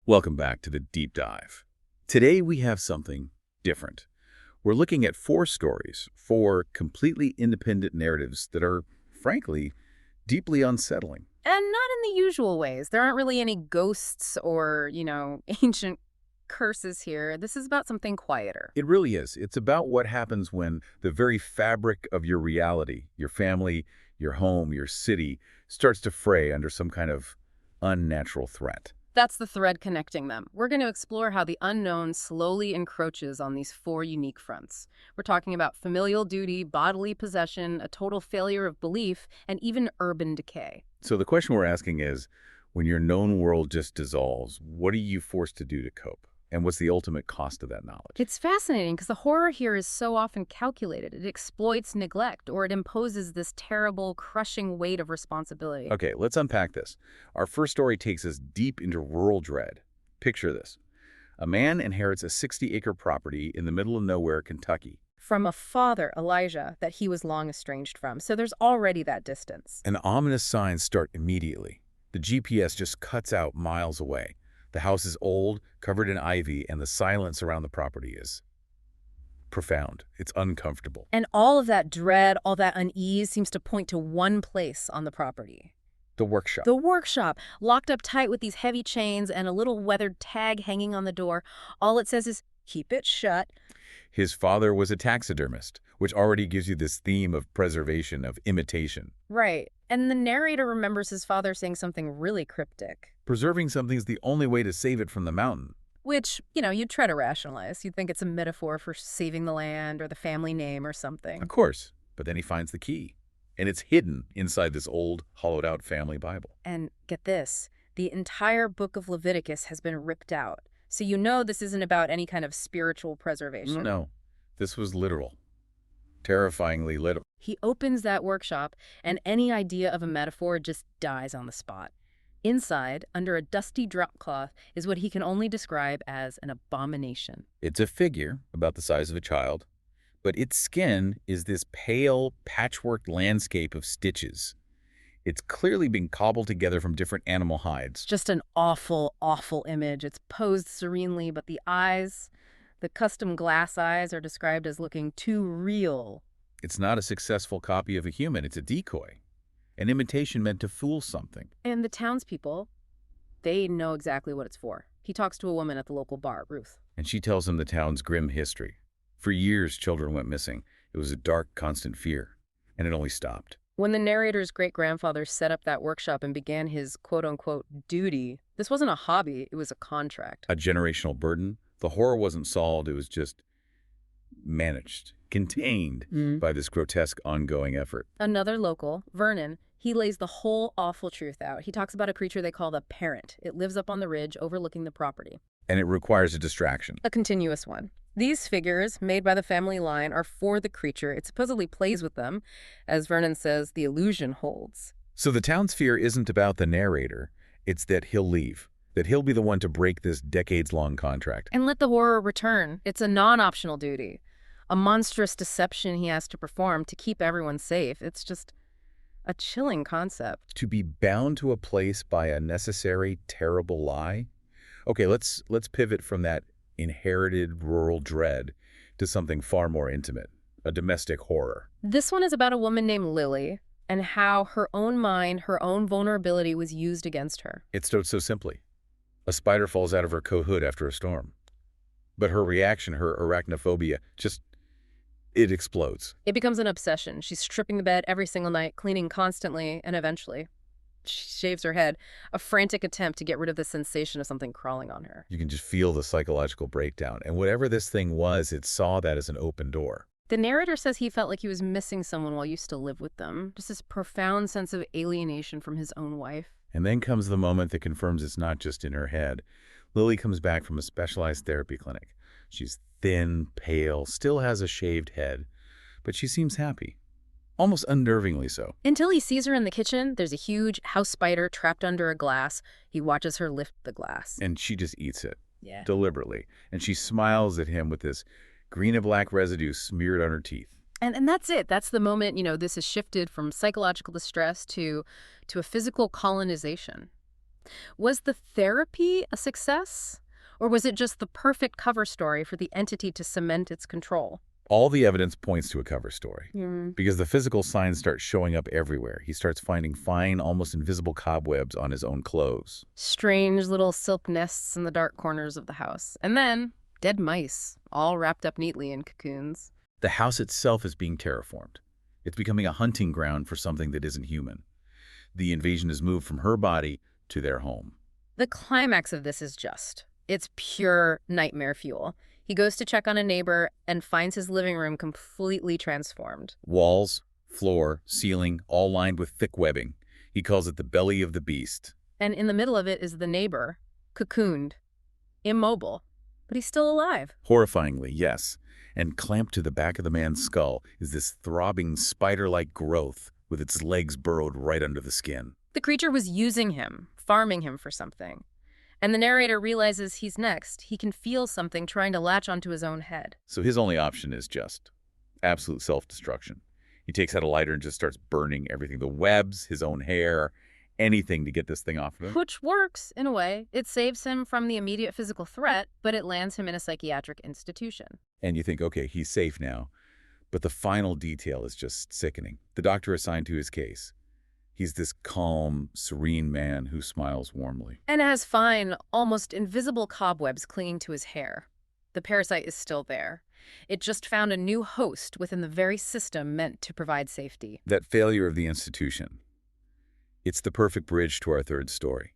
Welcome back to the Deep Dive. Today we have something different. We're looking at 4 stories, 4 completely independent narratives that are, frankly, deeply unsettling. And not in the usual ways. There aren't really any ghosts or, ancient curses here. This is about something quieter. It really is. It's about what happens when the very fabric of your reality, your family, your home, your city, starts to fray under some kind of unnatural threat. That's the thread connecting them. We're going to explore how the unknown slowly encroaches on these 4 unique fronts. We're talking about familial duty, bodily possession, a total failure of belief, and even urban decay. So the question we're asking is, when your known world just dissolves, what are you forced to do to cope? And what's the ultimate cost of that knowledge? It's fascinating because the horror here is so often calculated. It exploits neglect, or it imposes this terrible, crushing weight of responsibility. Okay, let's unpack this. Our first story takes us deep into rural dread. Picture this. A man inherits a 60-acre property in the middle of nowhere, Kentucky. From a father, Elijah, that he was long estranged from. So there's already that distance. And ominous signs start immediately. The GPS just cuts out miles away. The house is old, covered in ivy, and the silence around the property is profound. It's uncomfortable. And all of that dread, all that unease seems to point to one place on the property. The workshop. The workshop, locked up tight with these heavy chains and a little weathered tag hanging on the door. All it says is, keep it shut. His father was a taxidermist, which already gives you this theme of preservation, of imitation. Right. And the narrator remembers his father saying something really cryptic. Preserving something's the only way to save it from the mountain. Which, you'd try to rationalize. You'd think it's a metaphor for saving the land or the family name or something. Of course, but then he finds the key. And it's hidden inside this old, hollowed-out family Bible. And get this, the entire book of Leviticus has been ripped out. So this isn't about any kind of spiritual preservation. No, this was literal. Terrifyingly literal. He opens that workshop, and any idea of a metaphor just dies on the spot. Inside, under a dusty dropcloth, is what he can only describe as an abomination. It's a figure about the size of a child, but its skin is this pale, patchwork landscape of stitches. It's clearly been cobbled together from different animal hides. Just an awful, awful image. It's posed serenely, but the eyes, the custom glass eyes, are described as looking too real. It's not a successful copy of a human. It's a decoy. An imitation meant to fool something. And the townspeople, they know exactly what it's for. He talks to a woman at the local bar, Ruth. And she tells him the town's grim history. For years, children went missing. It was a dark, constant fear. And it only stopped. When the narrator's great-grandfather set up that workshop and began his quote-unquote duty, this wasn't a hobby, it was a contract. A generational burden. The horror wasn't solved. It was just managed, contained by this grotesque ongoing effort. Another local, Vernon, he lays the whole awful truth out. He talks about a creature they call the parent. It lives up on the ridge overlooking the property. And it requires a distraction. A continuous one. These figures, made by the family line, are for the creature. It supposedly plays with them. As Vernon says, the illusion holds. So the town's fear isn't about the narrator. It's that he'll leave. That he'll be the one to break this decades-long contract. And let the horror return. It's a non-optional duty. A monstrous deception he has to perform to keep everyone safe. It's just a chilling concept. To be bound to a place by a necessary, terrible lie? Okay, let's pivot from that inherited rural dread to something far more intimate, a domestic horror. This one is about a woman named Lily and how her own mind, her own vulnerability was used against her. It starts so simply. A spider falls out of her coat hood after a storm. But her reaction, her arachnophobia, it explodes. It becomes an obsession. She's stripping the bed every single night, cleaning constantly, and eventually she shaves her head, a frantic attempt to get rid of the sensation of something crawling on her. You can just feel the psychological breakdown. And whatever this thing was, it saw that as an open door. The narrator says he felt like he was missing someone while he used to live with them. Just this profound sense of alienation from his own wife. And then comes the moment that confirms it's not just in her head. Lily comes back from a specialized therapy clinic. She's thin, pale, still has a shaved head, but she seems happy. Almost unnervingly so. Until he sees her in the kitchen, there's a huge house spider trapped under a glass. He watches her lift the glass. And she just eats it. Yeah. Deliberately. And she smiles at him with this green and black residue smeared on her teeth. And that's it. That's the moment, this has shifted from psychological distress to a physical colonization. Was the therapy a success? Or was it just the perfect cover story for the entity to cement its control? All the evidence points to a cover story. Hmm. Because the physical signs start showing up everywhere. He starts finding fine, almost invisible cobwebs on his own clothes. Strange little silk nests in the dark corners of the house. And then dead mice, all wrapped up neatly in cocoons. The house itself is being terraformed. It's becoming a hunting ground for something that isn't human. The invasion has moved from her body to their home. The climax of this is it's pure nightmare fuel. He goes to check on a neighbor and finds his living room completely transformed. Walls, floor, ceiling, all lined with thick webbing. He calls it the belly of the beast. And in the middle of it is the neighbor, cocooned, immobile, but he's still alive. Horrifyingly, yes. And clamped to the back of the man's skull is this throbbing spider-like growth with its legs burrowed right under the skin. The creature was using him, farming him for something. And the narrator realizes he's next. He can feel something trying to latch onto his own head. So his only option is just absolute self-destruction. He takes out a lighter and just starts burning everything. The webs, his own hair, anything to get this thing off of him. Which works, in a way. It saves him from the immediate physical threat, but it lands him in a psychiatric institution. And you think, okay, he's safe now. But the final detail is just sickening. The doctor assigned to his case. He's this calm, serene man who smiles warmly. And has fine, almost invisible cobwebs clinging to his hair. The parasite is still there. It just found a new host within the very system meant to provide safety. That failure of the institution. It's the perfect bridge to our third story.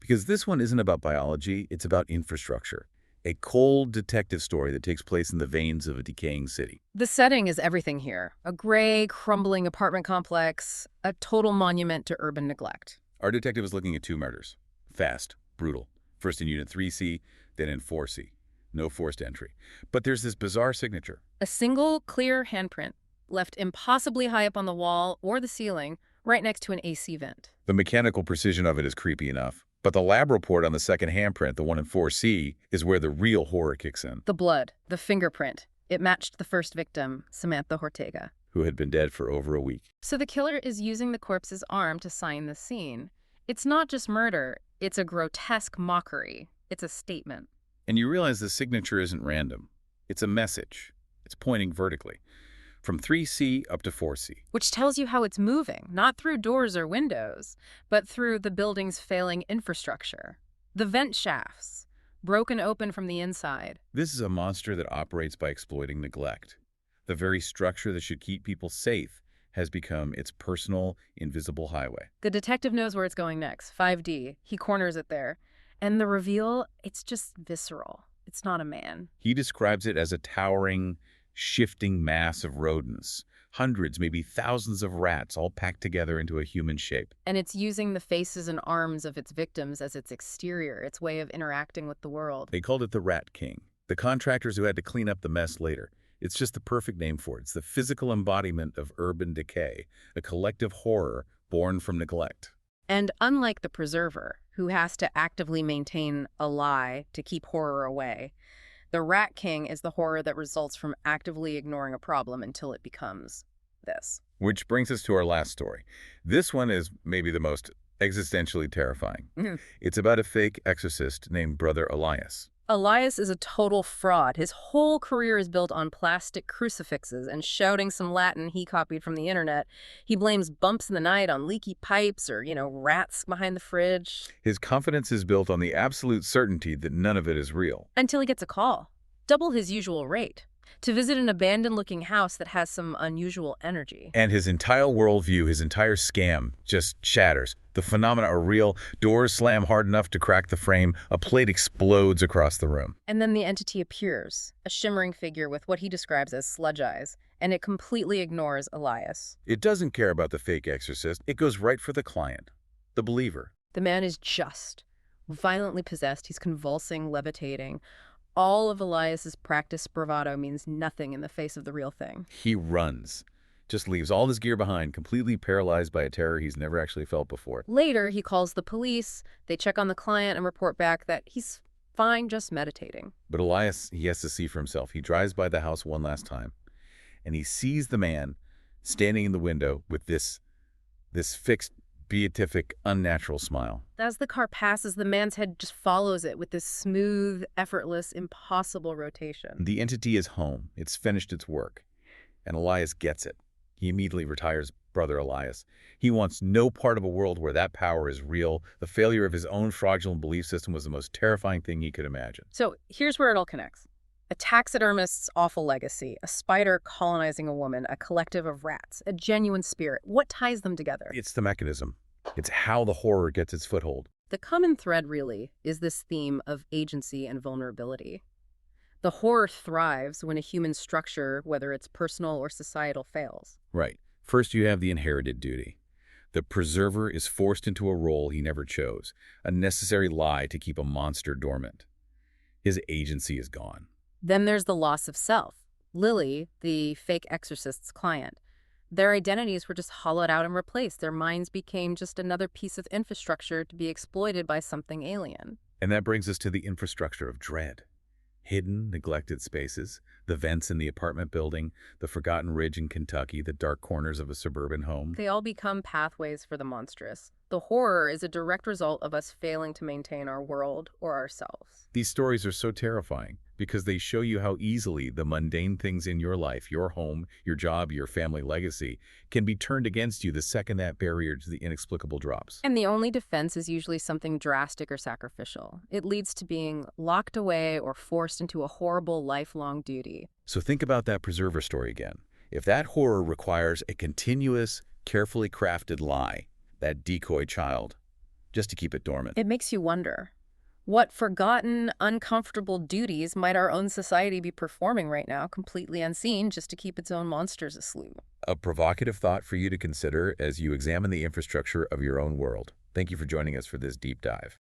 Because this one isn't about biology, it's about infrastructure. A cold detective story that takes place in the veins of a decaying city. The setting is everything here. A gray, crumbling apartment complex, a total monument to urban neglect. Our detective is looking at 2 murders. Fast, brutal. First in Unit 3C, then in 4C. No forced entry. But there's this bizarre signature. A single, clear handprint, left impossibly high up on the wall or the ceiling, right next to an AC vent. The mechanical precision of it is creepy enough. But the lab report on the second handprint, the one in 4C, is where the real horror kicks in. The blood, the fingerprint. It matched the first victim, Samantha Ortega, who had been dead for over a week. So the killer is using the corpse's arm to sign the scene. It's not just murder, it's a grotesque mockery. It's a statement. And you realize the signature isn't random. It's a message. It's pointing vertically. From 3C up to 4C. Which tells you how it's moving, not through doors or windows, but through the building's failing infrastructure. The vent shafts, broken open from the inside. This is a monster that operates by exploiting neglect. The very structure that should keep people safe has become its personal, invisible highway. The detective knows where it's going next, 5D. He corners it there. And the reveal, it's just visceral. It's not a man. He describes it as a towering, shifting mass of rodents, hundreds, maybe thousands of rats all packed together into a human shape. And it's using the faces and arms of its victims as its exterior, its way of interacting with the world. They called it the Rat King. The contractors who had to clean up the mess later. It's just the perfect name for it. It's the physical embodiment of urban decay, a collective horror born from neglect. And unlike the preserver, who has to actively maintain a lie to keep horror away, the Rat King is the horror that results from actively ignoring a problem until it becomes this. Which brings us to our last story. This one is maybe the most existentially terrifying. It's about a fake exorcist named Brother Elias. Elias is a total fraud. His whole career is built on plastic crucifixes and shouting some Latin he copied from the internet. He blames bumps in the night on leaky pipes or, rats behind the fridge. His confidence is built on the absolute certainty that none of it is real. Until he gets a call, double his usual rate, to visit an abandoned-looking house that has some unusual energy. And his entire worldview, his entire scam, just shatters. The phenomena are real. Doors slam hard enough to crack the frame. A plate explodes across the room. And then the entity appears, a shimmering figure with what he describes as sludge eyes, and it completely ignores Elias. It doesn't care about the fake exorcist. It goes right for the client, the believer. The man is just violently possessed. He's convulsing, levitating. All of Elias's practice bravado means nothing in the face of the real thing. He runs. Just leaves all his gear behind, completely paralyzed by a terror he's never actually felt before. Later, he calls the police. They check on the client and report back that he's fine, just meditating. But Elias, he has to see for himself. He drives by the house one last time, and he sees the man standing in the window with this fixed beatific, unnatural smile. As the car passes, the man's head just follows it with this smooth, effortless, impossible rotation. The entity is home. It's finished its work. And Elias gets it. He immediately retires Brother Elias. He wants no part of a world where that power is real. The failure of his own fraudulent belief system was the most terrifying thing he could imagine. So here's where it all connects. A taxidermist's awful legacy, a spider colonizing a woman, a collective of rats, a genuine spirit. What ties them together? It's the mechanism. It's how the horror gets its foothold. The common thread, really, is this theme of agency and vulnerability. The horror thrives when a human structure, whether it's personal or societal, fails. Right. First, you have the inherited duty. The preserver is forced into a role he never chose, a necessary lie to keep a monster dormant. His agency is gone. Then there's the loss of self. Lily, the fake exorcist's client, their identities were just hollowed out and replaced. Their minds became just another piece of infrastructure to be exploited by something alien. And that brings us to the infrastructure of dread. Hidden, neglected spaces, the vents in the apartment building, the forgotten ridge in Kentucky, the dark corners of a suburban home. They all become pathways for the monstrous. The horror is a direct result of us failing to maintain our world or ourselves. These stories are so terrifying because they show you how easily the mundane things in your life, your home, your job, your family legacy, can be turned against you the second that barrier to the inexplicable drops. And the only defense is usually something drastic or sacrificial. It leads to being locked away or forced into a horrible lifelong duty. So think about that preserver story again. If that horror requires a continuous, carefully crafted lie, that decoy child, just to keep it dormant. It makes you wonder, what forgotten, uncomfortable duties might our own society be performing right now, completely unseen, just to keep its own monsters asleep? A provocative thought for you to consider as you examine the infrastructure of your own world. Thank you for joining us for this deep dive.